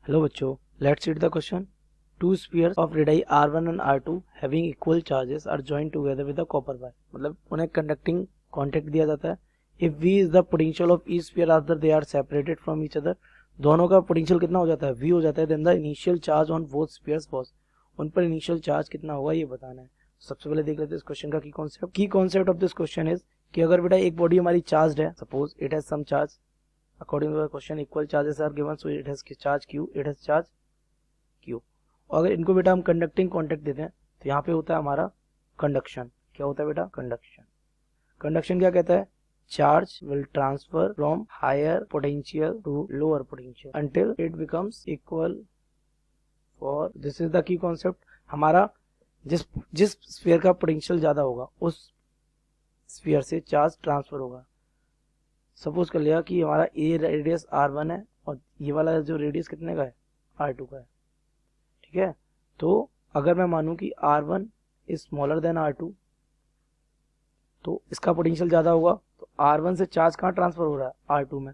Hello बच्चों, let's read the question. Two spheres of radii R1 and R2 having equal charges are joined together with a copper wire. मतलब उन्हें conducting contact दिया जाता है. If V is the potential of each sphere after they are separated from each other, दोनों का potential कितना हो जाता है? V हो जाता है. Then the initial charge on both spheres was. उन पर इनिशियल चार्ज कितना होगा ये बताना है. सबसे पहले देख लेते हैं इस क्वेश्चन का key concept. Key concept of this question is कि अगर बेटा एक बॉडी हमारी चार्ज है, suppose it has some charge. According to the question, equal charges are given, so it has charge q, it has charge q. और अगर इनको बेटा हम कंडक्टिंग कॉन्टेक्ट देते हैं तो यहाँ पे होता है हमारा कंडक्शन. क्या होता है बेटा? कंडक्शन. कंडक्शन क्या कहता है? Charge will transfer from higher potential to lower potential until it becomes equal for. This is the key concept. हमारा जिस स्फीयर का पोटेंशियल ज्यादा होगा उस स्फीयर से चार्ज ट्रांसफर होगा. सपोज कर लिया कि हमारा ए रेडियस R1 है और ये वाला जो रेडियस कितने का है? R2 का है. ठीक है, तो अगर मैं मानूं कि R1 is smaller than R2 तो इसका पोटेंशियल ज्यादा होगा. तो R1 से चार्ज कहाँ ट्रांसफर हो रहा है? R2 में.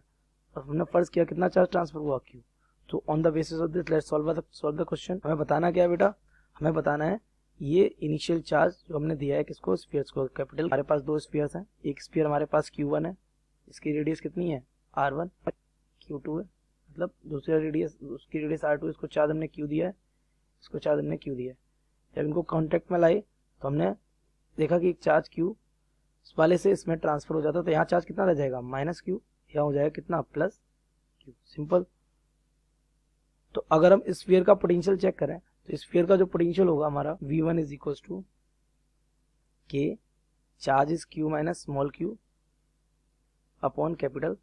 और हमने फर्ज किया कितना चार्ज ट्रांसफर हुआ? Q. तो on the basis of this let's solve the question. हमें बताना क्या है बेटा? हमें बताना है ये इनिशियल चार्ज जो हमने दिया है किसको? स्फीयर्स को. कैपिटल हमारे पास दो स्फीयर्स हैं. एक स्फीयर हमारे पास Q1 है, इसकी रेडियस कितनी है? R1. Q2 है, मतलब दूसरा रेडियस, उसकी रेडियस R2. इसको चार्ज हमने Q दिया है, इसको चार्ज हमने Q दिया है. जब इनको कांटेक्ट में लाए तो हमने देखा कि एक चार्ज Q इस वाले से इसमें ट्रांसफर हो जाता है. तो यहाँ चार्ज कितना रह जाएगा? -Q. यहाँ हो जाएगा कितना? +Q. सिंपल. तो अगर हम इस स्फीयर का पोटेंशियल चेक करें तो इस स्फीयर का जो पोटेंशियल होगा हमारा V1 is equal to K charge is Q minus small q upon capital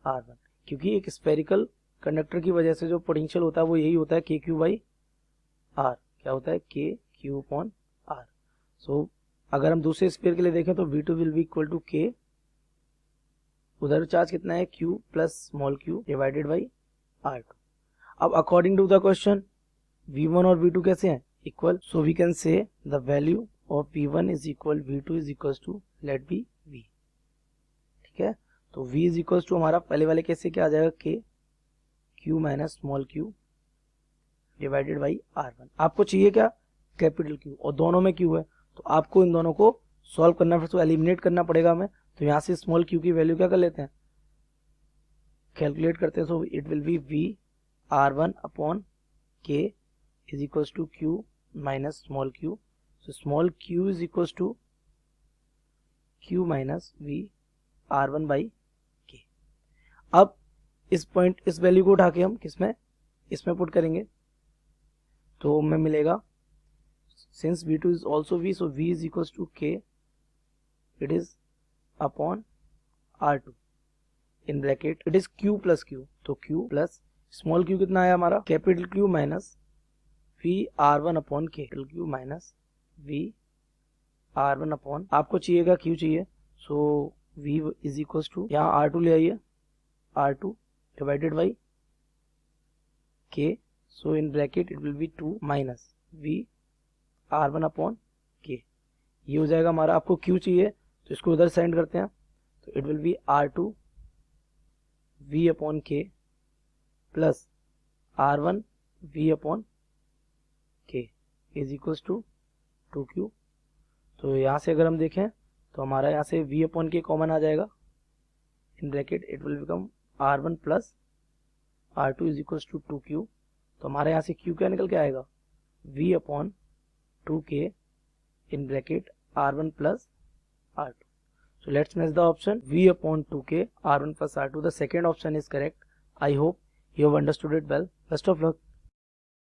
R1. क्योंकि एक स्फेरिकल कंडक्टर की वजह से जो पोटेंशियल होता है वो यही होता है KQ बाई R. क्या होता है? KQ upon R. सो अगर हम दूसरे स्फीयर के लिए देखें तो V2 will be equal to K. उधर चार्ज कितना है? Q plus small q divided by R2. अब according to the question V1 और V2 कैसे हैं? Equal. So we can say the value of V1 is equal V2 is equal to let be V. ठीक है, तो V is equal to हमारा पहले वाले कैसे क्या आ जाएगा? K Q minus small q divided by R1. आपको चाहिए क्या? Capital Q. और दोनों में Q है तो आपको इन दोनों को सॉल्व करना, फिर तो एलिमिनेट करना पड़ेगा हमें. तो यहाँ से स्मॉल q की वैल्यू क्या कर लेते हैं? कैलकुलेट करते हैं. So it will be V R1 upon K is equal to Q minus small q. So small q is equal to Q minus V R1 by K. अब इस point, इस वैल्यू को उठा के हम किसमें? इसमें पुट करेंगे तो हमें मिलेगा since V2 is also V, so V is equal to K it is upon R2 in bracket it is Q plus Q. तो Q प्लस स्मॉल q कितना है हमारा? Capital Q minus V R1 upon K. Capital Q minus V R1 upon, आपको चाहिएगा Q चाहिए, so V is equal to, यहाँ R2 ले आइए, R2 divided by K. So in bracket it will B 2 minus V R1 upon K. ये हो जाएगा हमारा. आपको Q चाहिए तो इसको उधर सेंड करते हैं. तो it will be R2 V upon K plus R1 V upon K is equal to 2Q. तो यहाँ से अगर हम देखें तो हमारा यहाँ से V अपॉन K कॉमन आ जाएगा. In bracket it will become R1 plus R2 is equal to 2Q. तो हमारे यहाँ से Q क्या निकल के आएगा? V upon 2K in bracket R1 plus R2. So let's match the option V upon 2K R1 plus R2. The second option is correct. I hope you have understood it well. Best of luck.